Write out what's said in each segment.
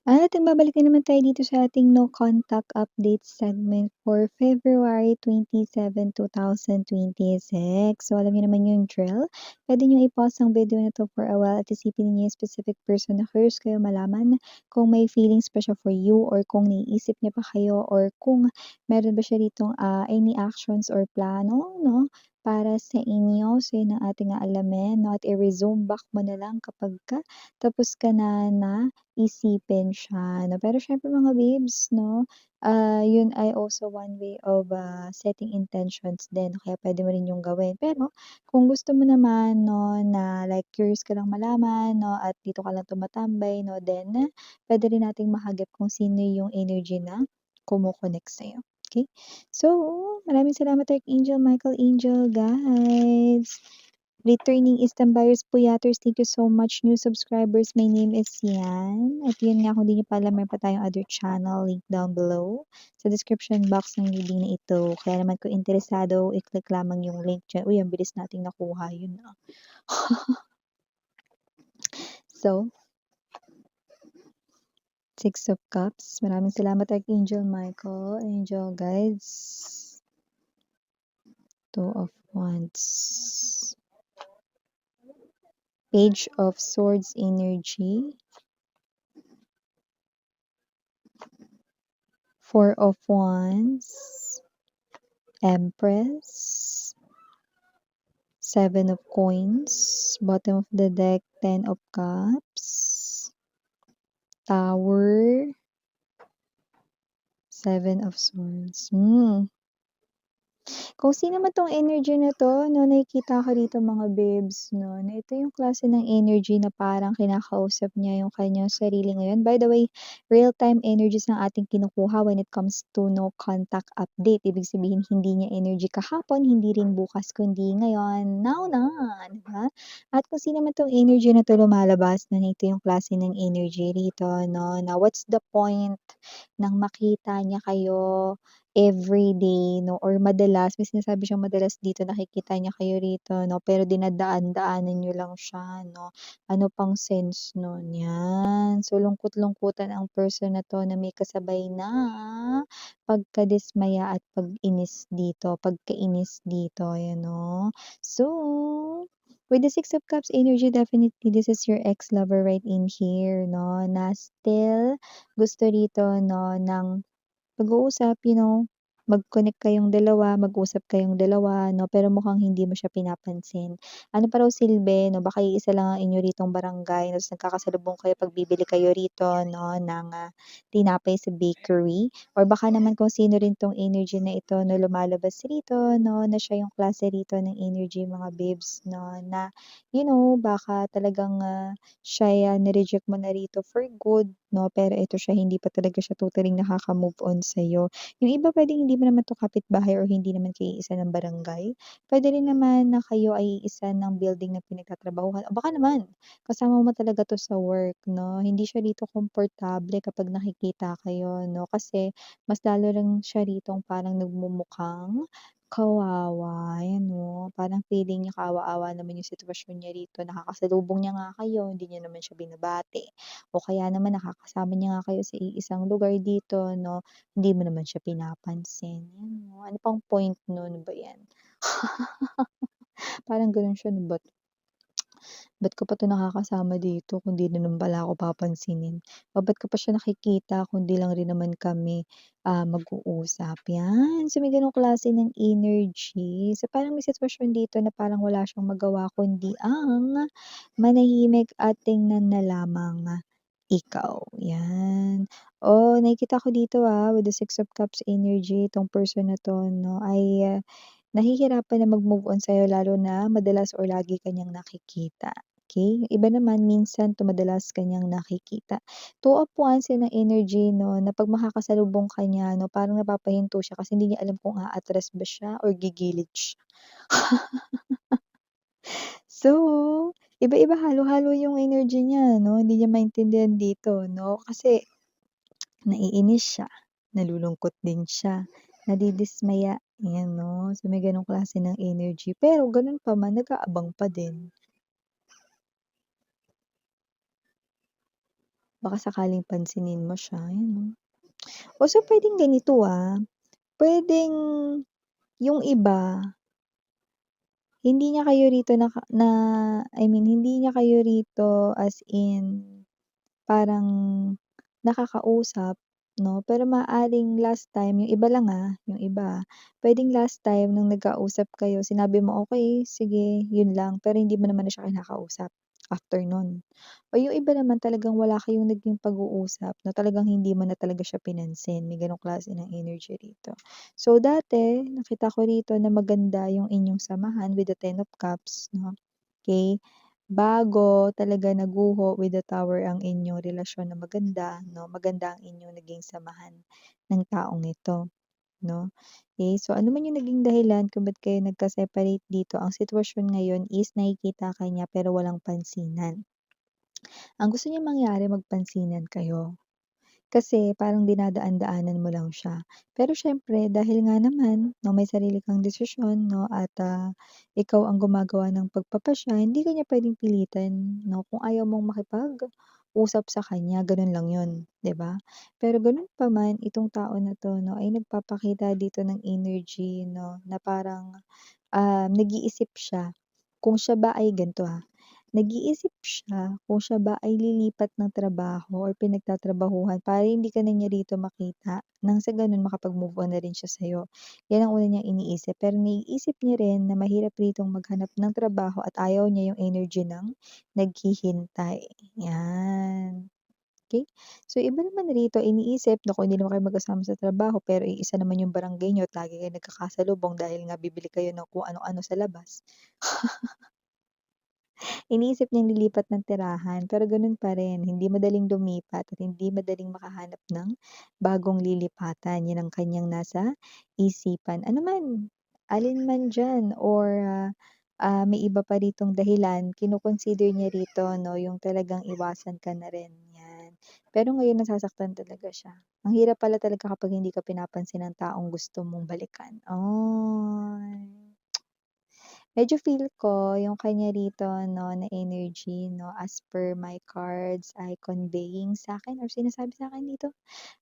At nagbabalik na naman tayo dito sa ating no contact update segment for February 27, 2026. So, alam niyo naman yung drill. Pwede niyo i-pause ang video na to for a while at isipin niyo yung specific person na curious kayo malaman kung may feelings pa siya for you or kung naiisip niya pa kayo or kung meron ba siya ditong any actions or plano, no? Para sa inyo. So, yun ang ating aalamin, no? At i-resume back mo na lang kapag tapos ka na isipin siya 'no. Pero siyempre mga babes 'no, yun ay also one way of, setting intentions din kaya puwede mo rin yung gawin. Pero kung gusto mo naman 'no, na like curious ka lang malaman 'no, at dito ka lang tumatambay 'no, then puwede rin nating mahagip kung sino yung energy na kumo-connect sa'yo, okey? So, maraming salamat Archangel Michael, Angel, guides. Returning Eastern buyers po yaters, thank you so much. New subscribers, my name is Yan. At yun nga, kung di niyo pa alam, meron pa tayong other channel, link down below sa description box ng reading na ito. Kaya naman kung interesado, i-click lamang yung link dyan. Uy, ang bilis nating nakuha yun ah. So, Six of Cups. Maraming salamat Archangel Michael, Angel Guides. Two of Wands. Page of Swords energy. Four of Wands, Empress, Seven of Coins, bottom of the deck, Ten of Cups, Tower, Seven of Swords. Kung sino man 'tong energy na 'to 'no, nakikita ko rito mga babes 'no, na ito yung klase ng energy na parang kinakausap niya yung kanyang sarili ngayon. By the way, real-time energies ang ating kinukuha when it comes to no contact update. Ibig sabihin hindi niya energy kahapon, hindi rin bukas, kundi ngayon, now na, 'di ba? At kung sino man 'tong energy na 'to lumalabas na ito yung klase ng energy rito 'no, na what's the point ng makita niya kayo everyday 'no or madalas, may sinasabi siyang madalas dito nakikita niya kayo rito 'no, pero dinadaan-daanan niyo lang siya 'no. Ano pang sense nun? 'Yan. So, lungkot-lungkutan ang person na 'to na may kasabay na pagkadismaya at pag-inis dito, pagkainis dito, ayan 'no. So, with the Six of Cups energy, definitely this is your ex-lover right in here 'no, na still gusto rito 'no ng pag-uusap, mag-connect kayong dalawa, mag-usap kayong dalawa 'no, pero mukhang hindi mo siya pinapansin. Ano pa raw silbi 'no, baka iisa lang ang inyo ritong barangay tapos nagkakasalubong kayo 'pag bibili kayo rito 'no ng, tinapay sa bakery or baka naman kung sino rin 'tong energy na ito na lumalabas rito 'no, na siya yung klase rito ng energy mga babes 'no, na baka talagang, siya ni-reject mo na rito for good 'no, pero ito siya hindi pa talaga siya totally nakaka-move on sa'yo. Yung iba puwedeng hindi mo naman 'to kapitbahay or hindi naman kayo iisa ng barangay. Puwede rin naman na kayo ay iisa ng building na pinagtatrabahuhan o baka naman kasama mo talaga 'to sa work 'no. Hindi siya dito komportable kapag nakikita kayo 'no, kasi mas lalo lang siya ritong parang nagmumukhang kawawa, ayan 'no. Parang feeling niya kaawa-awa naman yung sitwasyon niya rito, nakakasalubong niya nga kayo, hindi niyo naman siya binabati o kaya naman nakakasama niya nga kayo sa iisang lugar dito 'no, hindi mo naman siya pinapansin, 'yan 'no. Ano pang point nun, ano ba 'yan? Parang gano'n siya, "Ano ba 'to? Ba't ko pa 'to nakakasama dito kung 'di rin naman pala ako papansinin? O ba't ko pa siya nakikita kung 'di lang rin naman kami, mag-uusap?" 'Yan, so may gano'ng klase ng energy. So parang may sitwasyon dito na parang wala siyang magawa kundi ang manahimik at tingnan na lamang ikaw, 'yan. Oh, nakikita ko dito, with the Six of Cups energy, itong person na 'to 'no ay, nahihirapan na mag-move on sa'yo lalo na madalas or lagi ka niyang nakikita, okey? Yung iba naman minsan 'to madalas ka niyang nakikita. Two of Wands yan ang energy 'no, na 'pag makakasalubong ka niya 'no, parang napapahinto siya kasi hindi niya alam kung aatras ba siya or gigilid siya. So, iba-iba, halo-halo yung energy niya 'no, hindi niya maintindihan dito 'no, kasi naiinis siya, nalulungkot din siya, nadidismaya, ayan 'no. So, may gano'ng klase ng energy, pero gano'n pa man nag-aabang pa din. Baka sakaling pansinin mo siya, yun 'no. O so puwedeng ganito, puwedeng yung iba, hindi niya kayo rito hindi niya kayo rito as in parang nakakausap 'no, pero maaaring last time yung iba lang, yung iba, puwedeng last time nung nagkausap kayo sinabi mo, "Okey, sige," yun lang, pero hindi mo naman na siya kinakausap after nun. O yung iba naman talagang wala kayong naging pag-uusap na talagang hindi mo na talaga siya pinansin, may gano'ng klase ng energy rito. So dati nakita ko rito na maganda yung inyong samahan with the Ten of Cups 'no, okey. Bago talaga naguho with the Tower ang inyong relasyon na maganda 'no, maganda ang inyong naging samahan ng taong ito 'no. Okay, so ano man yung naging dahilan kung ba't kayo nagka-separate dito, ang sitwasyon ngayon is nakikita ka niya pero walang pansinan. Ang gusto niyang mangyari magpansinan kayo. Kasi parang dinadaan-daanan mo lang siya. Pero siyempre dahil nga naman 'no, may sarili kang desisyon 'no at, ikaw ang gumagawa ng pagpapasya, hindi ka niya puwedeng pilitin 'no. Kung ayaw mong makipag-usap sa kanya, gano'n lang 'yun, 'di ba? Pero gano'n pa man, itong tao na 'to 'no, ay nagpapakita dito ng energy 'no, na parang, nag-iisip siya kung siya ba ay ganito, nag-iisip siya kung siya ba ay lilipat ng trabaho or pinagtatrabahuhan para hindi ka na niya rito makita nang sa gano'n makapag-move on na rin siya sa'yo. 'Yan ang una niyang iniisip, pero naiisip niya rin na mahirap ritong maghanap ng trabaho at ayaw niya yung energy ng naghihintay, 'yan. Okey. So, iba naman rito iniisip, naku hindi naman kayo magkasama sa trabaho pero iisa naman yung barangay niyo at lagi kayong nagkakasalubong dahil nga bibili kayo ng kung ano-ano sa labas. Iniisip niyang lilipat ng tirahan pero gano'n pa rin, hindi madaling lumipat at hindi madaling makahanap ng bagong lilipatan, 'yun ang kanyang nasa isipan. Ano man, alin man diyan or, may iba pa ritong dahilan, kino-consider niya rito 'no, yung talagang iwasan ka na rin, 'yan. Pero ngayon nasasaktan talaga siya. Ang hirap pala talaga kapag hindi ka pinapansin ng taong gusto mong balikan. Ay. Medyo feel ko yung kanya rito 'no, na energy 'no, as per my cards ay conveying sa'kin or sinasabi sa'kin dito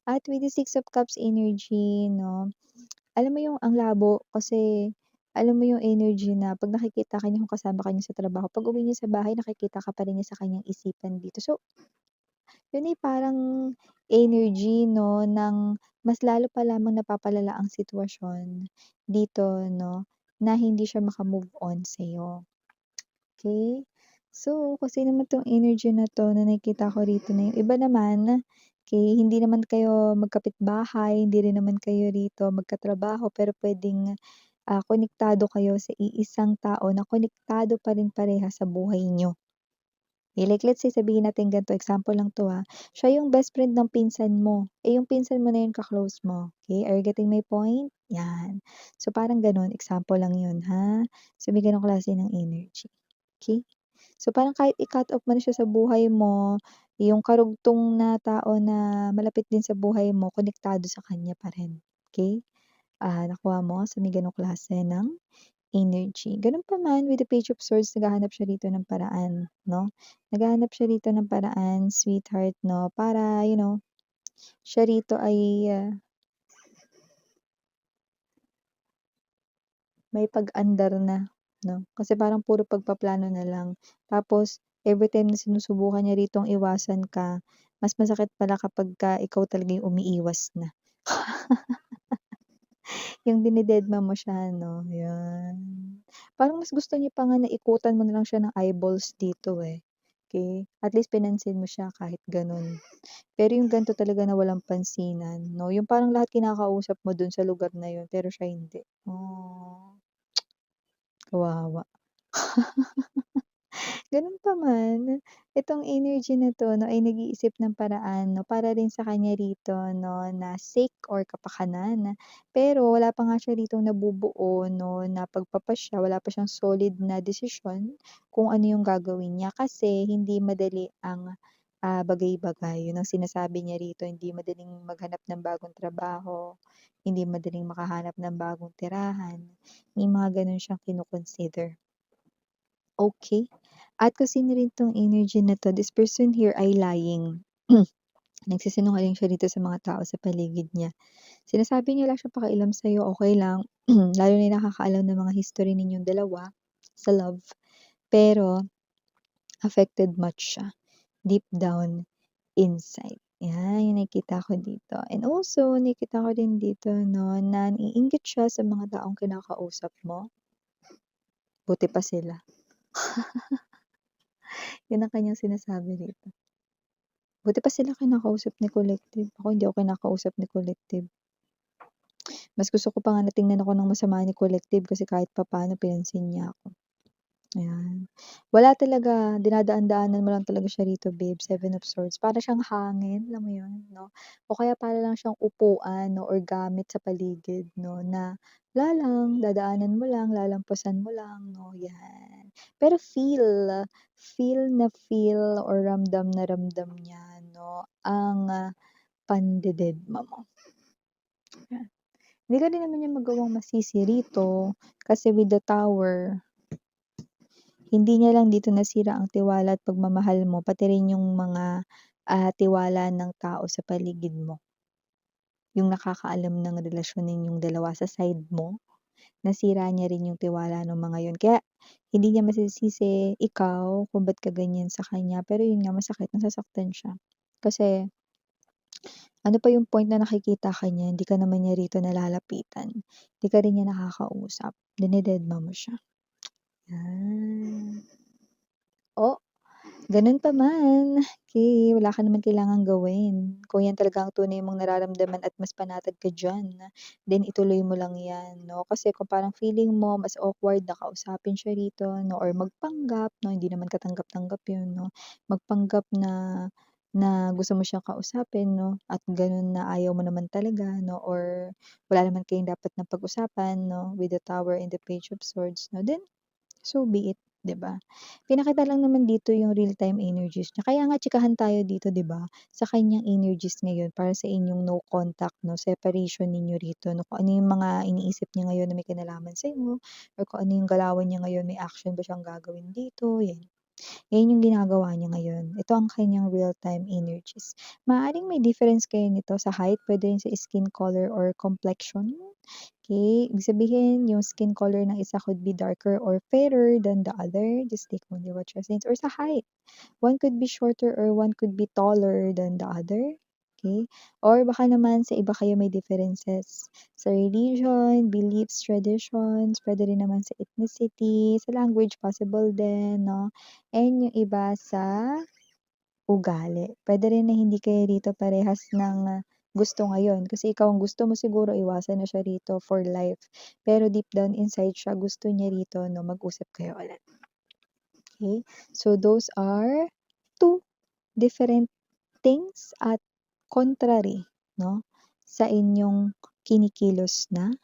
at with the Six of Cups energy 'no, alam mo yung ang labo kasi alam mo yung energy na 'pag nakikita ka niya kung kasama ka niya sa trabaho, pag-uwi niya sa bahay nakikita ka pa rin niya sa kanyang isipan dito. So, yun ay parang energy 'no, ng mas lalo pa lamang napapalala ang sitwasyon dito 'no, na hindi siya maka-move on sa'yo. Okay. So, kasi naman 'tong energy na 'to na nakikita ko rito na yung iba naman, okey, hindi naman kayo magkapitbahay, hindi rin naman kayo rito magkatrabaho, pero puwedeng, konektado kayo sa iisang tao na konektado pa rin parehas sa buhay niyo. Like let's say sabihin natin ganito, example lang 'to, siya yung best friend ng pinsan mo, yung pinsan mo na yun ka-close mo, okay? Are you getting my point? Yan. So, parang gano'n, example lang yun, So, may gano'ng klase ng energy, okey? So, parang kahit i-cut off mo na siya sa buhay mo, yung karugtong na tao na malapit din sa buhay mo, konektado sa kanya pa rin, okey? Nakuha mo? So, may gano'ng klase ng energy. Gano'n pa man with the Page of Swords, naghahanap siya rito ng paraan 'no? Naghahanap siya rito ng paraan, sweetheart 'no, para siya rito ay, may pag-andar na 'no? Kasi parang puro pagpaplano na lang. Tapos everytime na sinusubukan niya ritong iwasan ka, mas masakit pala kapagka ikaw talaga yung umiiwas na. Yung dinededma mo siya 'no, 'yan. Parang mas gusto niya pa nga na ikutan mo na lang siya ng eyeballs dito, okey? At least pinansin mo siya kahit gano'n. Pero yung ganito talaga na walang pansinan 'no, yung parang lahat kinakausap mo dun sa lugar na yun pero siya hindi. Kawawa. Gano'n pa man, itong energy na 'to 'no, ay nag-iisip ng paraan 'no, para rin sa kanya rito 'no, na sake or kapakanan. Pero wala pa nga siya ritong nabubuo 'no, na pagpapasya, wala pa siyang solid na desisyon kung ano yung gagawin niya kasi hindi madali ang, bagay-bagay. Yun ang sinasabi niya rito, hindi madaling maghanap ng bagong trabaho, hindi madaling makahanap ng bagong tirahan, may mga gano'n siyang kino-consider. Okay. At kung sino rin 'tong energy na 'to, this person here ay lying. Nagsisinungaling siya dito sa mga tao sa paligid niya. Sinasabi niya wala siyang pakialam sa'yo, okey lang. Lalo na yung nakakaalam ng mga history ninyong dalawa sa love. Pero affected much siya, deep down inside. Yan, yung nakikita ko dito. And also nakikita ko din dito 'no, na naiinggit siya sa mga taong kinakausap mo. Buti pa sila. Yun ang kanyang sinasabi dito. Buti pa sila kinakausap ni Collective, ako hindi ako kinakausap ni Collective. Mas gusto ko pa nga na tingnan ako ng masama ni Collective kasi kahit papaano pinansin niya ako. Ayan. Wala talaga, dinadaan-daanan mo lang talaga siya rito babe, Seven of Swords. Para siyang hangin, alam mo yun, 'no? O kaya para lang siyang upuan 'no, or gamit sa paligid 'no, na wala lang, dadaanan mo lang, lalampasan mo lang 'no, 'yan. Pero feel or ramdam na ramdam niya 'no, ang, pandededma mo. Yan. Hindi ka din naman niya magawang masisi rito kasi with the Tower, hindi niya lang dito nasira ang tiwala at pagmamahal mo, pati rin yung mga, tiwala ng tao sa paligid mo. Yung nakakaalam ng relasyon ninyong dalawa sa side mo, nasira niya rin yung tiwala nung mga yun. Kaya hindi niya masisisi ikaw kung ba't ka ganyan sa kanya, pero yun nga masakit, nasasaktan siya. Kasi ano pa yung point na nakikita ka niya, hindi ka naman niya rito nalalapitan, hindi ka rin niya nakakausap, dinededma mo siya. Yan. Oh, ganun pa man, okey, wala ka naman kailangang gawin. Kung yan talaga ang tunay mong nararamdaman at mas panatag ka diyan, then ituloy mo lang yan 'no. Kasi kung parang feeling mo mas awkward na kausapin siya rito 'no, or magpanggap 'no, hindi naman katanggap-tanggap yun 'no. Magpanggap na na gusto mo siyang kausapin 'no, at ganun na ayaw mo naman talaga 'no, or wala naman kayong dapat na pag-usapan 'no, with the Tower and the Page of Swords 'no, then so be it, 'di ba? Pinakita lang naman dito yung real-time energies niya. Kaya nga tsikahan tayo dito, 'di ba? Sa kanyang energies ngayon para sa inyong no contact 'no, separation ninyo rito 'no, kung ano yung mga iniisip niya ngayon na may kinalaman sa'yo or kung ano yung galawan niya ngayon, may action ba siyang gagawin dito, yan. Yan yung ginagawa niya ngayon. Ito ang kanyang real-time energies. Maaaring may difference kayo nito sa height, puwede rin sa skin color or complexion. Okay, ibig sabihin yung skin color ng isa could be darker or fairer than the other, just take only what resonates, or sa height. One could be shorter or one could be taller than the other, okay? Or baka naman sa iba kayo may differences sa religion, beliefs, traditions, puwede rin naman sa ethnicity, sa language possible din 'no, and yung iba sa ugali. Puwede rin na hindi kayo rito parehas ng, gusto ngayon. Kasi ikaw ang gusto mo siguro iwasan na siya rito for life. Pero deep down inside siya gusto niya rito 'no, mag-usap kayo ulit. Okay. So those are two different things at contrary 'no, sa inyong kinikilos na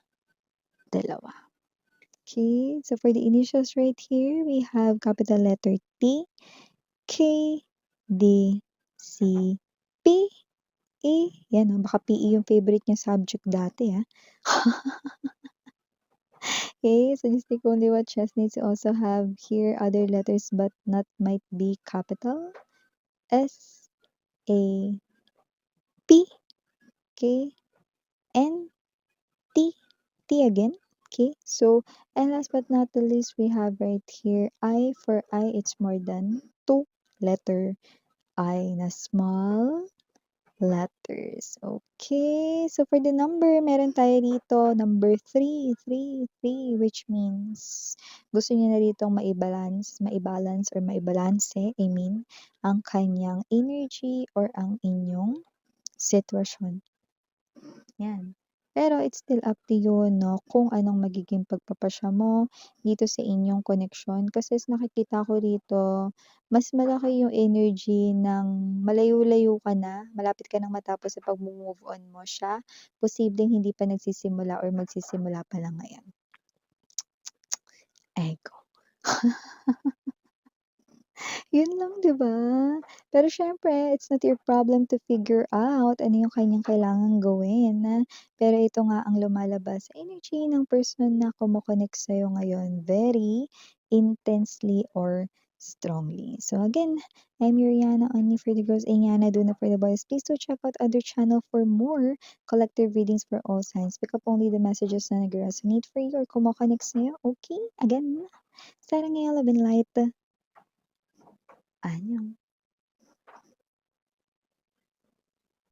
dalawa. Okay, so for the initials right here, we have capital letter T, K, D, C, P, E. Yan, oh, baka PE yung favorite niyang subject dati, Okay, so just take only what chess needs to also have here other letters but not might be capital. S, A, P, K, N, T, T again. Okay, so and last but not the least, we have right here I. For I, it's more than two letter I na small letters. Okay, so for the number, meron tayo dito number 3, which means gusto niya na ritong maibalance or maibalanse, I mean, ang kanyang energy or ang inyong sitwasyon. Yan. Pero it's still up to you 'no, kung anong magiging pagpapasya mo dito sa inyong koneksyon. Kasi nakikita ko rito, mas malaki yung energy ng malayo-layo ka na, malapit ka ng matapos sa pagmo-move on mo. Siya, posibleng hindi pa nagsisimula or magsisimula pa lang ngayon. Ego. Yun lang, 'di ba? Pero siyempre, it's not your problem to figure out ano yung kanyang kailangang gawin. Pero ito nga ang lumalabas sa energy ng person na kumo-connect sa'yo ngayon very intensely or strongly. So again, I'm Yuriana, only for the girls, Anyana, Duna for the boys. Please do check out other channel for more collective readings for all signs. Pick up only the messages na nag-resonate for you or kumokonect sa'yo. Okay? Again, 사랑해요, love and light. 안녕.